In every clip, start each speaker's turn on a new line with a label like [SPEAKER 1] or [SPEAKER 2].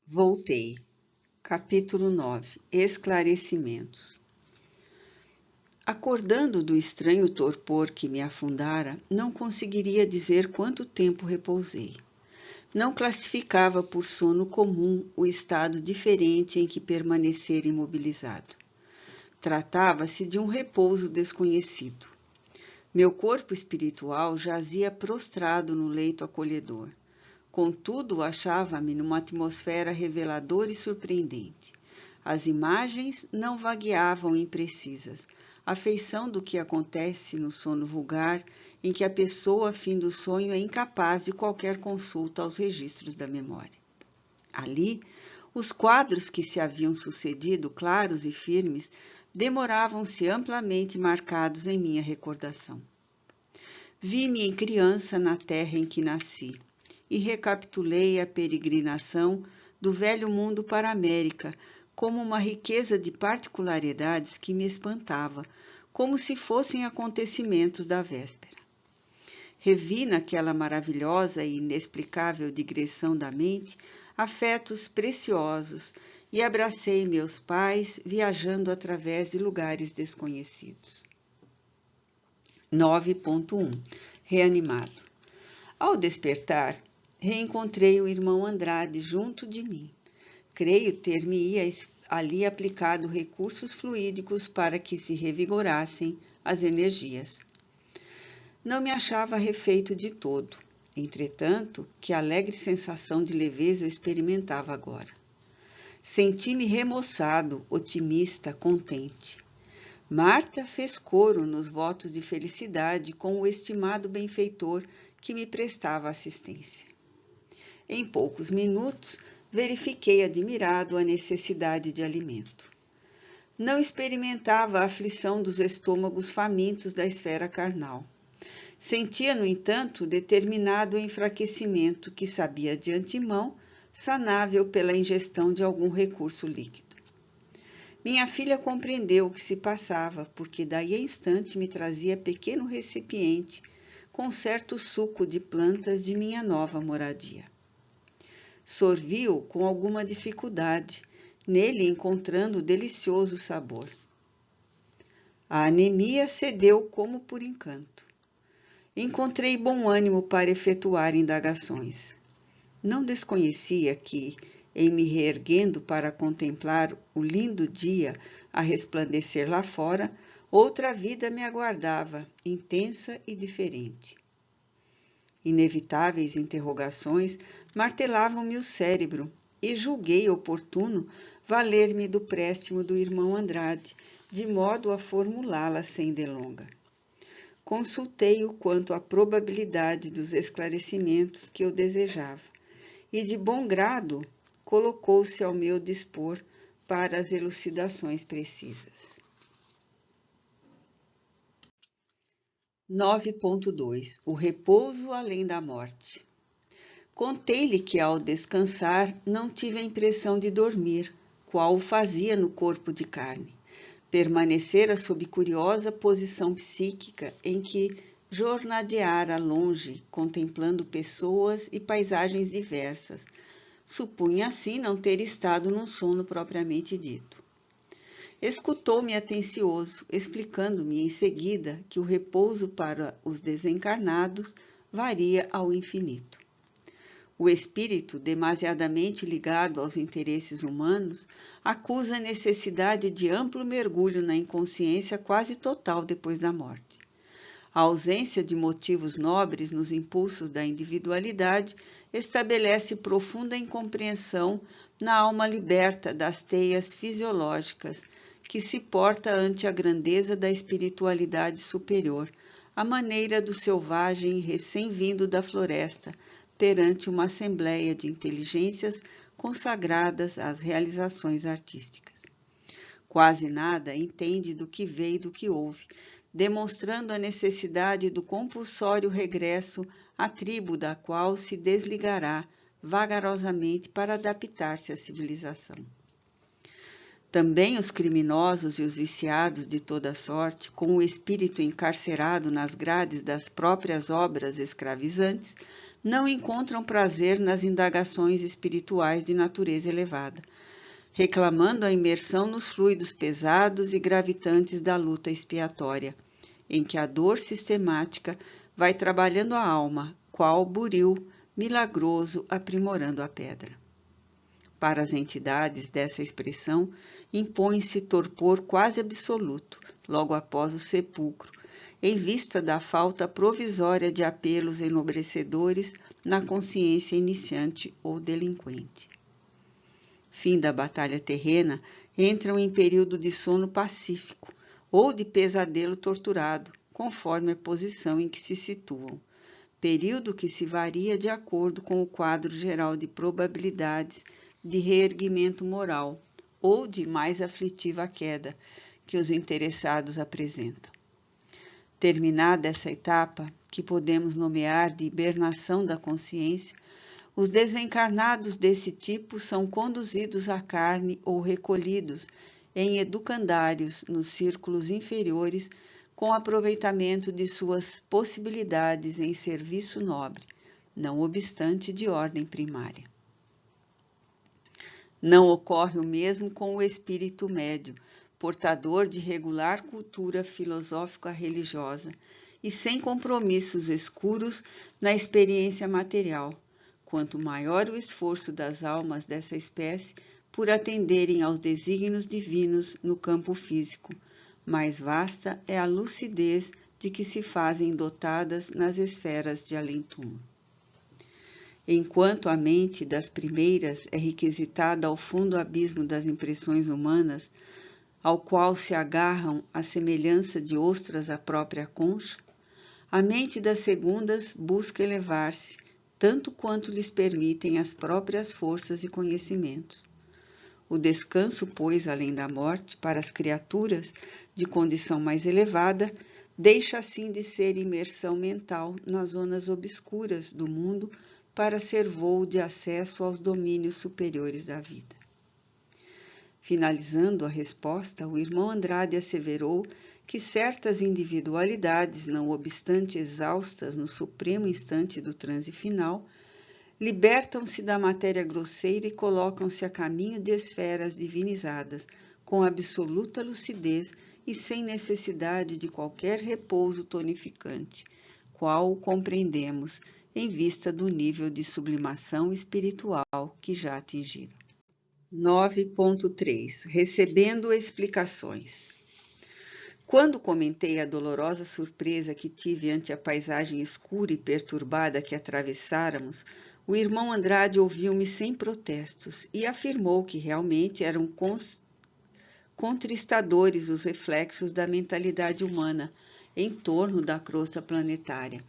[SPEAKER 1] Voltei. Capítulo 9. Esclarecimentos. Acordando do estranho torpor que me afundara, não conseguiria dizer quanto tempo repousei. Não classificava por sono comum o estado diferente em que permanecer imobilizado. Tratava-se de um repouso desconhecido. Meu corpo espiritual jazia prostrado no leito acolhedor. Contudo, achava-me numa atmosfera reveladora e surpreendente. As imagens não vagueavam imprecisas, à feição do que acontece no sono vulgar, em que a pessoa, a fim do sonho, é incapaz de qualquer consulta aos registros da memória. Ali, os quadros que se haviam sucedido, claros e firmes, demoravam-se amplamente marcados em minha recordação. Vi-me em criança na terra em que nasci, e recapitulei a peregrinação do velho mundo para a América como uma riqueza de particularidades que me espantava, como se fossem acontecimentos da véspera. Revi naquela maravilhosa e inexplicável digressão da mente afetos preciosos e abracei meus pais viajando através de lugares desconhecidos. 9.1 Reanimado. Ao despertar, reencontrei o irmão Andrade junto de mim. Creio ter-me ali aplicado recursos fluídicos para que se revigorassem as energias. Não me achava refeito de todo. Entretanto, que alegre sensação de leveza eu experimentava agora. Senti-me remoçado, otimista, contente. Marta fez coro nos votos de felicidade com o estimado benfeitor que me prestava assistência. Em poucos minutos, verifiquei admirado a necessidade de alimento. Não experimentava a aflição dos estômagos famintos da esfera carnal. Sentia, no entanto, determinado enfraquecimento que sabia de antemão sanável pela ingestão de algum recurso líquido. Minha filha compreendeu o que se passava, porque daí a instante me trazia pequeno recipiente com certo suco de plantas de minha nova moradia. Sorvi-o com alguma dificuldade, nele encontrando delicioso sabor. A anemia cedeu como por encanto. Encontrei bom ânimo para efetuar indagações. Não desconhecia que, em me reerguendo para contemplar o lindo dia a resplandecer lá fora, outra vida me aguardava, intensa e diferente. Inevitáveis interrogações martelavam-me o cérebro e julguei oportuno valer-me do préstimo do irmão Andrade, de modo a formulá-las sem delonga. Consultei-o quanto à probabilidade dos esclarecimentos que eu desejava, e de bom grado colocou-se ao meu dispor para as elucidações precisas. 9.2 O repouso além da morte. Contei-lhe que, ao descansar, não tive a impressão de dormir, qual o fazia no corpo de carne. Permanecera sob curiosa posição psíquica em que jornadeara longe, contemplando pessoas e paisagens diversas. Supunha assim não ter estado num sono propriamente dito. Escutou-me atencioso, explicando-me em seguida que o repouso para os desencarnados varia ao infinito. O espírito, demasiadamente ligado aos interesses humanos, acusa a necessidade de amplo mergulho na inconsciência quase total depois da morte. A ausência de motivos nobres nos impulsos da individualidade estabelece profunda incompreensão na alma liberta das teias fisiológicas, que se porta ante a grandeza da espiritualidade superior, à maneira do selvagem recém-vindo da floresta, perante uma assembleia de inteligências consagradas às realizações artísticas. Quase nada entende do que vê e do que ouve, demonstrando a necessidade do compulsório regresso à tribo da qual se desligará vagarosamente para adaptar-se à civilização. Também os criminosos e os viciados de toda sorte, com o espírito encarcerado nas grades das próprias obras escravizantes, não encontram prazer nas indagações espirituais de natureza elevada, reclamando a imersão nos fluidos pesados e gravitantes da luta expiatória, em que a dor sistemática vai trabalhando a alma, qual buril milagroso aprimorando a pedra. Para as entidades dessa expressão, impõe-se torpor quase absoluto, logo após o sepulcro, em vista da falta provisória de apelos enobrecedores na consciência iniciante ou delinquente. Fim da batalha terrena, entram em período de sono pacífico ou de pesadelo torturado, conforme a posição em que se situam, período que se varia de acordo com o quadro geral de probabilidades de reerguimento moral ou de mais aflitiva queda que os interessados apresentam. Terminada essa etapa, que podemos nomear de hibernação da consciência, os desencarnados desse tipo são conduzidos à carne ou recolhidos em educandários nos círculos inferiores com aproveitamento de suas possibilidades em serviço nobre, não obstante de ordem primária. Não ocorre o mesmo com o espírito médio, portador de regular cultura filosófica-religiosa e sem compromissos escuros na experiência material, quanto maior o esforço das almas dessa espécie por atenderem aos desígnios divinos no campo físico, mais vasta é a lucidez de que se fazem dotadas nas esferas de além-túmulo. Enquanto a mente das primeiras é requisitada ao fundo abismo das impressões humanas, ao qual se agarram à semelhança de ostras à própria concha, a mente das segundas busca elevar-se, tanto quanto lhes permitem as próprias forças e conhecimentos. O descanso, pois, além da morte, para as criaturas de condição mais elevada, deixa assim de ser imersão mental nas zonas obscuras do mundo para ser voo de acesso aos domínios superiores da vida. Finalizando a resposta, o irmão Andrade asseverou que certas individualidades, não obstante exaustas no supremo instante do transe final, libertam-se da matéria grosseira e colocam-se a caminho de esferas divinizadas, com absoluta lucidez e sem necessidade de qualquer repouso tonificante, qual compreendemos em vista do nível de sublimação espiritual que já atingiram. 9.3 Recebendo explicações. Quando comentei a dolorosa surpresa que tive ante a paisagem escura e perturbada que atravessáramos, o irmão Andrade ouviu-me sem protestos e afirmou que realmente eram contristadores os reflexos da mentalidade humana em torno da crosta planetária,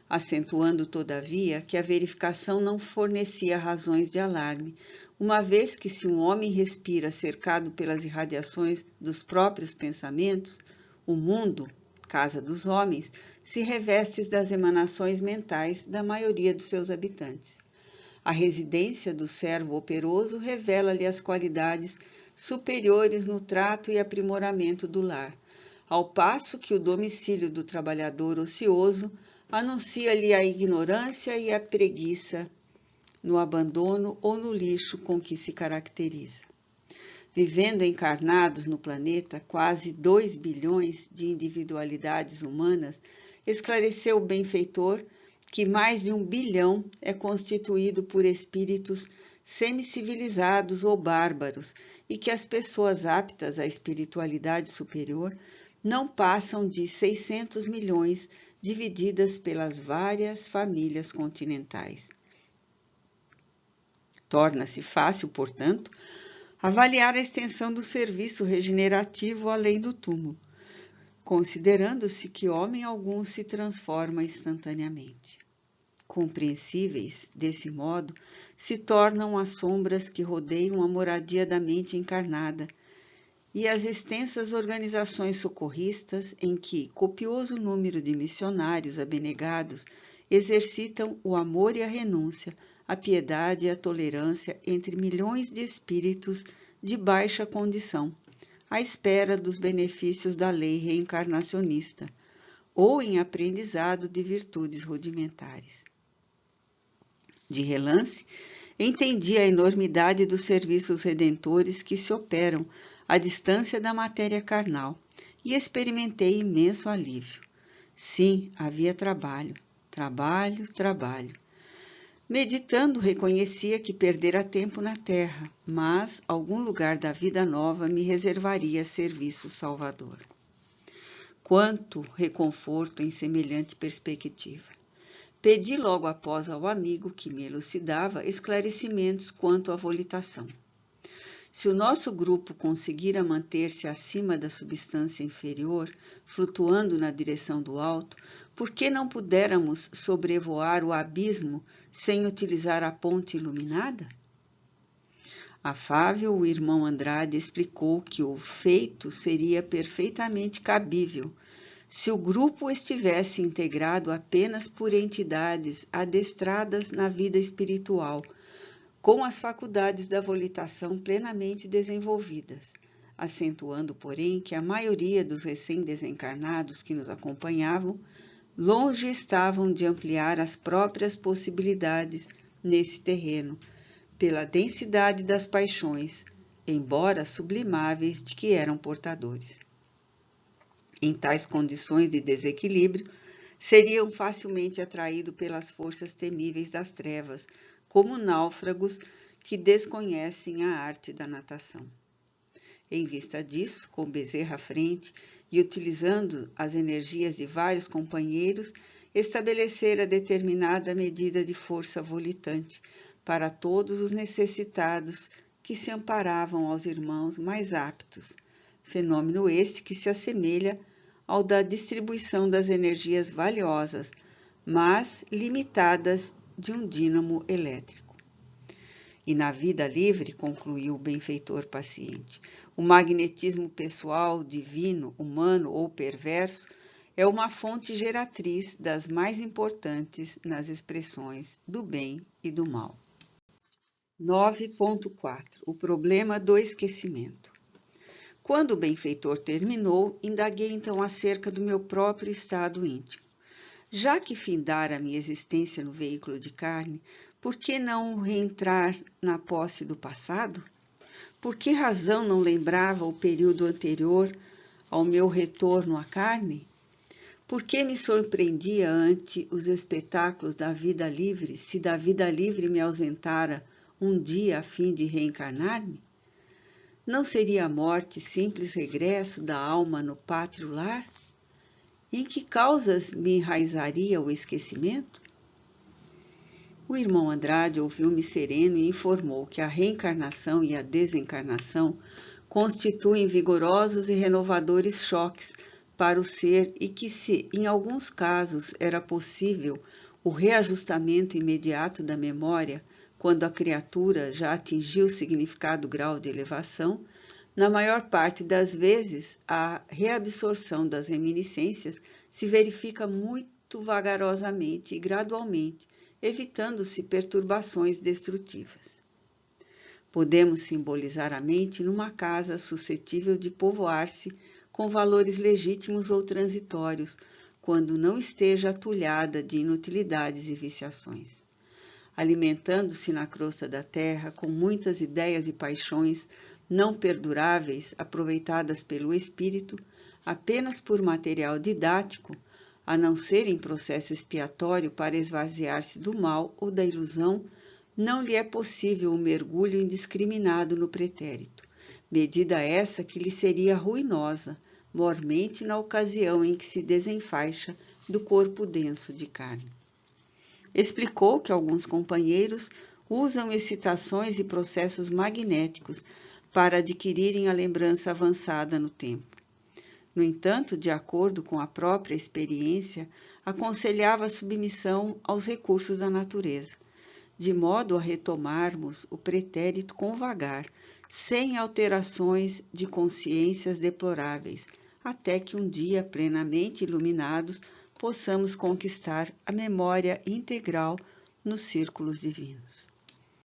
[SPEAKER 1] acentuando, todavia, que a verificação não fornecia razões de alarme, uma vez que se um homem respira cercado pelas irradiações dos próprios pensamentos, o mundo, casa dos homens, se reveste das emanações mentais da maioria dos seus habitantes. A residência do servo operoso revela-lhe as qualidades superiores no trato e aprimoramento do lar, ao passo que o domicílio do trabalhador ocioso anuncia-lhe a ignorância e a preguiça no abandono ou no lixo com que se caracteriza. Vivendo encarnados no planeta quase 2 bilhões de individualidades humanas, esclareceu o benfeitor que mais de 1 bilhão é constituído por espíritos semicivilizados ou bárbaros e que as pessoas aptas à espiritualidade superior não passam de 600 milhões divididas pelas várias famílias continentais. Torna-se fácil, portanto, avaliar a extensão do serviço regenerativo além do túmulo, considerando-se que homem algum se transforma instantaneamente. Compreensíveis, desse modo, se tornam as sombras que rodeiam a moradia da mente encarnada e as extensas organizações socorristas em que copioso número de missionários abnegados exercitam o amor e a renúncia, a piedade e a tolerância entre milhões de espíritos de baixa condição, à espera dos benefícios da lei reencarnacionista, ou em aprendizado de virtudes rudimentares. De relance, entendi a enormidade dos serviços redentores que se operam à distância da matéria carnal e experimentei imenso alívio. Sim, havia trabalho, trabalho, trabalho. Meditando, reconhecia que perdera tempo na terra, mas algum lugar da vida nova me reservaria serviço salvador. Quanto reconforto em semelhante perspectiva! Pedi logo após ao amigo que me elucidava esclarecimentos quanto à volitação. Se o nosso grupo conseguira manter-se acima da substância inferior, flutuando na direção do alto, por que não pudéramos sobrevoar o abismo sem utilizar a ponte iluminada? Afável, o irmão Andrade explicou que o feito seria perfeitamente cabível se o grupo estivesse integrado apenas por entidades adestradas na vida espiritual, com as faculdades da volitação plenamente desenvolvidas, acentuando, porém, que a maioria dos recém-desencarnados que nos acompanhavam longe estavam de ampliar as próprias possibilidades nesse terreno, pela densidade das paixões, embora sublimáveis, de que eram portadores. Em tais condições de desequilíbrio, seriam facilmente atraídos pelas forças temíveis das trevas, como náufragos que desconhecem a arte da natação. Em vista disso, com Bezerra à frente e utilizando as energias de vários companheiros, estabelecera determinada medida de força volitante para todos os necessitados que se amparavam aos irmãos mais aptos, fenômeno esse que se assemelha ao da distribuição das energias valiosas, mas limitadas de um dínamo elétrico. E na vida livre, concluiu o benfeitor paciente, o magnetismo pessoal, divino, humano ou perverso é uma fonte geratriz das mais importantes nas expressões do bem e do mal. 9.4 O problema do esquecimento. Quando o benfeitor terminou, indaguei então acerca do meu próprio estado íntimo. Já que findara a minha existência no veículo de carne, por que não reentrar na posse do passado? Por que razão não lembrava o período anterior ao meu retorno à carne? Por que me surpreendia ante os espetáculos da vida livre, se da vida livre me ausentara um dia a fim de reencarnar-me? Não seria a morte simples regresso da alma no pátrio lar? Em que causas me enraizaria o esquecimento? O irmão Andrade ouviu-me sereno e informou que a reencarnação e a desencarnação constituem vigorosos e renovadores choques para o ser e que se, em alguns casos, era possível o reajustamento imediato da memória quando a criatura já atingiu significado grau de elevação, na maior parte das vezes, a reabsorção das reminiscências se verifica muito vagarosamente e gradualmente, evitando-se perturbações destrutivas. Podemos simbolizar a mente numa casa suscetível de povoar-se com valores legítimos ou transitórios, quando não esteja atulhada de inutilidades e viciações. Alimentando-se na crosta da terra com muitas ideias e paixões não perduráveis aproveitadas pelo espírito apenas por material didático, a não ser em processo expiatório para esvaziar-se do mal ou da ilusão, não lhe é possível um mergulho indiscriminado no pretérito, medida essa que lhe seria ruinosa, mormente na ocasião em que se desenfaixa do corpo denso de carne. Explicou que alguns companheiros usam excitações e processos magnéticos para adquirirem a lembrança avançada no tempo. No entanto, de acordo com a própria experiência, aconselhava a submissão aos recursos da natureza, de modo a retomarmos o pretérito com vagar, sem alterações de consciências deploráveis, até que um dia, plenamente iluminados, possamos conquistar a memória integral nos círculos divinos.